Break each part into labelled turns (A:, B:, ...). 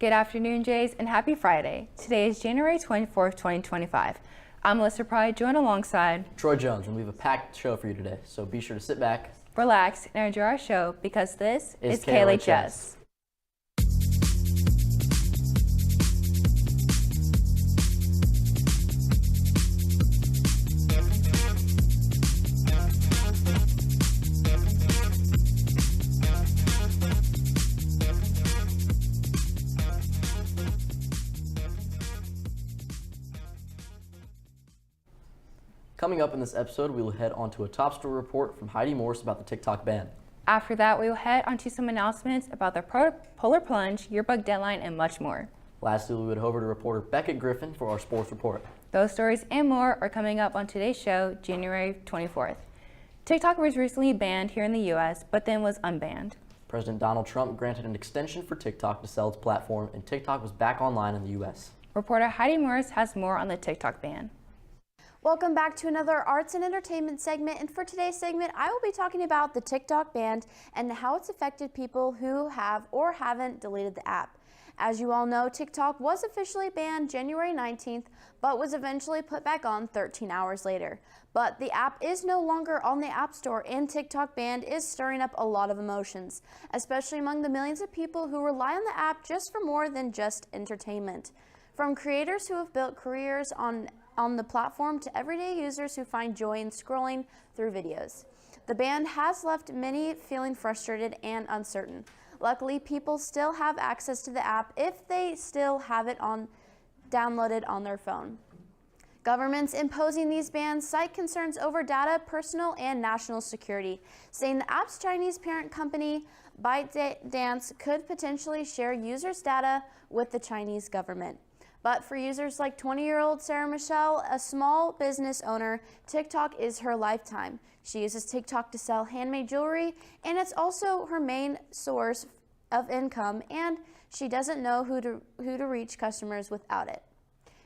A: Good afternoon, Jays, and happy Friday. Today is January 24th, 2025. I'm Melissa Pry, joined alongside
B: Troy Jones, and we have a packed show for you today, so be sure to sit back,
A: relax, and enjoy our show because this is
B: KLHS. Coming up in this episode, we will head on to a top story report from Heidi Morris about the TikTok ban.
A: After that, we will head on to some announcements about the Polar Plunge, yearbook deadline, and much more.
B: Lastly, we would head over to reporter Beckett Griffin for our sports report.
A: Those stories and more are coming up on today's show, January 24th. TikTok was recently banned here in the U.S., but then was unbanned.
B: President Donald Trump granted an extension for TikTok to sell its platform, and TikTok was back online in the U.S.
A: Reporter Heidi Morris has more on the TikTok ban.
C: Welcome back to another arts and entertainment segment, and for today's segment I will be talking about the TikTok ban and how it's affected people who have or haven't deleted the app. As you all know, TikTok was officially banned January 19th, but was eventually put back on 13 hours later. But the app is no longer on the App Store, and TikTok ban is stirring up a lot of emotions, especially among the millions of people who rely on the app just for more than just entertainment. From creators who have built careers on the platform to everyday users who find joy in scrolling through videos. The ban has left many feeling frustrated and uncertain. Luckily, people still have access to the app if they still have it downloaded on their phone. Governments imposing these bans cite concerns over data, personal and national security, saying the app's Chinese parent company, ByteDance, could potentially share users' data with the Chinese government. But for users like 20-year-old Sarah Michelle, a small business owner, TikTok is her lifetime. She uses TikTok to sell handmade jewelry, and it's also her main source of income, and she doesn't know who to reach customers without it.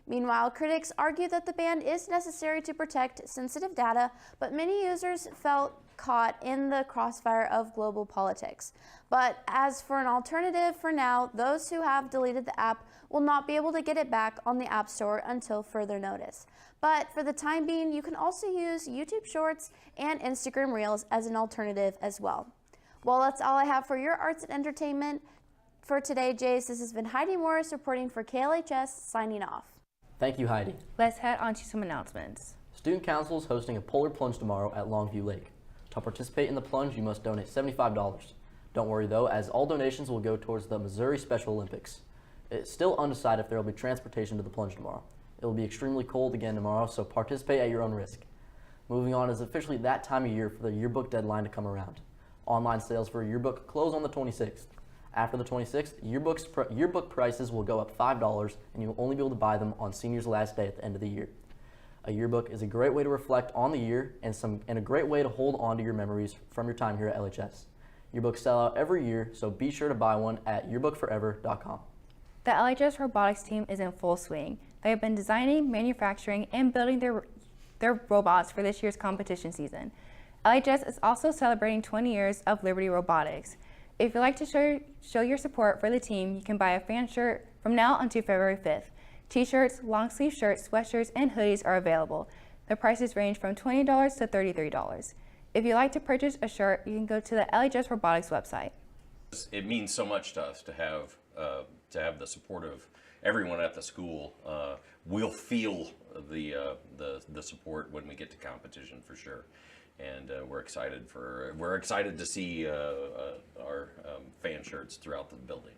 C: Meanwhile, critics argue that the ban is necessary to protect sensitive data, but many users felt caught in the crossfire of global politics. But as for an alternative, for now, those who have deleted the app will not be able to get it back on the App Store until further notice. But for the time being, you can also use YouTube Shorts and Instagram Reels as an alternative as well. Well, that's all I have for your arts and entertainment for today, Jace. This has been Heidi Morris reporting for KLHS, signing off.
B: Thank you, Heidi.
A: Let's head on to some announcements.
B: Student Council is hosting a Polar Plunge tomorrow at Longview Lake. To participate in the plunge, you must donate $75. Don't worry though, as all donations will go towards the Missouri Special Olympics. It's still undecided if there will be transportation to the plunge tomorrow. It will be extremely cold again tomorrow, so participate at your own risk. Moving on, is officially that time of year for the yearbook deadline to come around. Online sales for a yearbook close on the 26th. After the 26th, yearbook prices will go up $5, and you will only be able to buy them on senior's last day at the end of the year. A yearbook is a great way to reflect on the year and a great way to hold on to your memories from your time here at LHS. Yearbooks sell out every year, so be sure to buy one at yearbookforever.com.
A: The LHS robotics team is in full swing. They have been designing, manufacturing, and building their robots for this year's competition season. LHS is also celebrating 20 years of Liberty Robotics. If you'd like to show your support for the team, you can buy a fan shirt from now until February 5th. T-shirts, long-sleeve shirts, sweatshirts, and hoodies are available. The prices range from $20 to $33. If you'd like to purchase a shirt, you can go to the LHS Robotics website.
D: It means so much to us to have the support of everyone at the school. We'll feel the support when we get to competition for sure, and we're excited to see our fan shirts throughout the building.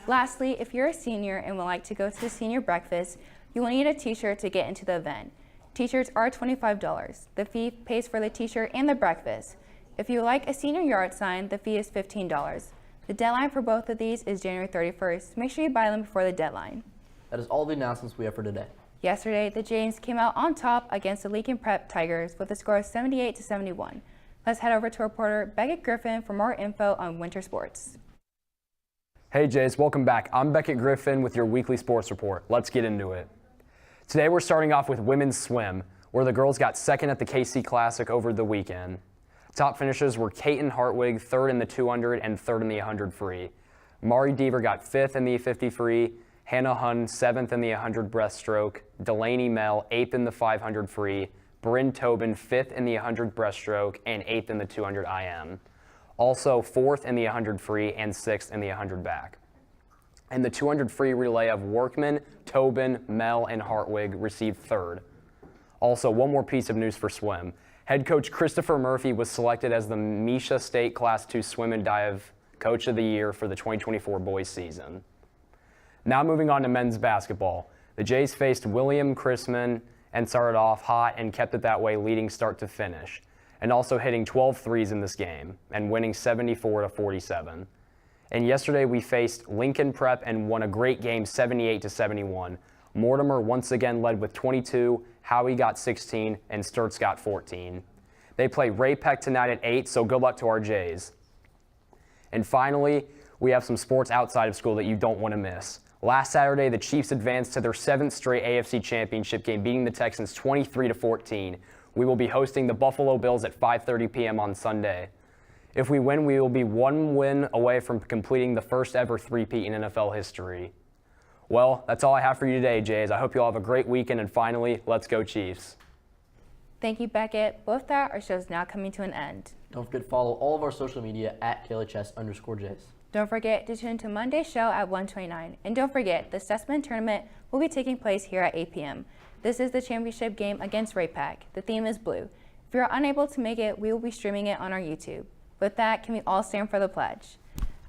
A: Lastly, if you're a senior and would like to go to the senior breakfast, you will need a t-shirt to get into the event. T-shirts are $25. The fee pays for the t-shirt and the breakfast. If you would like a senior yard sign, the fee is $15. The deadline for both of these is January 31st. Make sure you buy them before the deadline.
B: That is all the announcements we have for today.
A: Yesterday, the Jays came out on top against the Lincoln Prep Tigers with a score of 78-71. Let's head over to reporter Beckett Griffin for more info on winter sports.
E: Hey Jays, welcome back. I'm Beckett Griffin with your weekly sports report. Let's get into it. Today we're starting off with women's swim, where the girls got second at the KC Classic over the weekend. Top finishers were Kaiten Hartwig, third in the 200 and third in the 100 free. Mari Deaver got 5th in the 50 free, Hannah Hun 7th in the 100 breaststroke, Delaney Mel 8th in the 500 free, Bryn Tobin 5th in the 100 breaststroke, and 8th in the 200 IM. Also 4th in the 100 free and 6th in the 100 back. And the 200 free relay of Workman, Tobin, Mel, and Hartwig received 3rd. Also, one more piece of news for swim. Head coach Christopher Murphy was selected as the Misha State Class II Swim and Dive Coach of the Year for the 2024 boys season. Now moving on to men's basketball. The Jays faced William Chrisman and started off hot and kept it that way leading start to finish, and also hitting 12 threes in this game and winning 74-47. And yesterday we faced Lincoln Prep and won a great game 78-71. Mortimer once again led with 22, Howie got 16, and Sturts got 14. They play Ray Peck tonight at 8, so good luck to our Jays. And finally, we have some sports outside of school that you don't want to miss. Last Saturday, the Chiefs advanced to their 7th straight AFC Championship game, beating the Texans 23-14. We will be hosting the Buffalo Bills at 5:30 p.m. on Sunday. If we win, we will be one win away from completing the first ever three-peat in NFL history. Well, that's all I have for you today, Jays. I hope you all have a great weekend, and finally, let's go Chiefs.
A: Thank you, Beckett. With that, our show is now coming to an end.
B: Don't forget to follow all of our social media at KLHS_Jays.
A: Don't forget to tune into Monday's show at 1:29. And don't forget, the Sussman tournament will be taking place here at 8 p.m. This is the championship game against Ray Peck. The theme is blue. If you're unable to make it, we will be streaming it on our YouTube. With that, can we all stand for the pledge?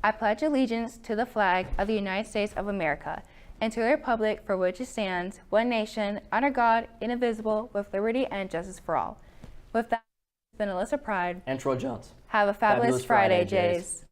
A: I pledge allegiance to the flag of the United States of America and to the republic for which it stands, one nation, under God, indivisible, with liberty and justice for all. With that, it's been Alyssa Pride.
B: And Troy Jones.
A: Have a fabulous Friday, Jays.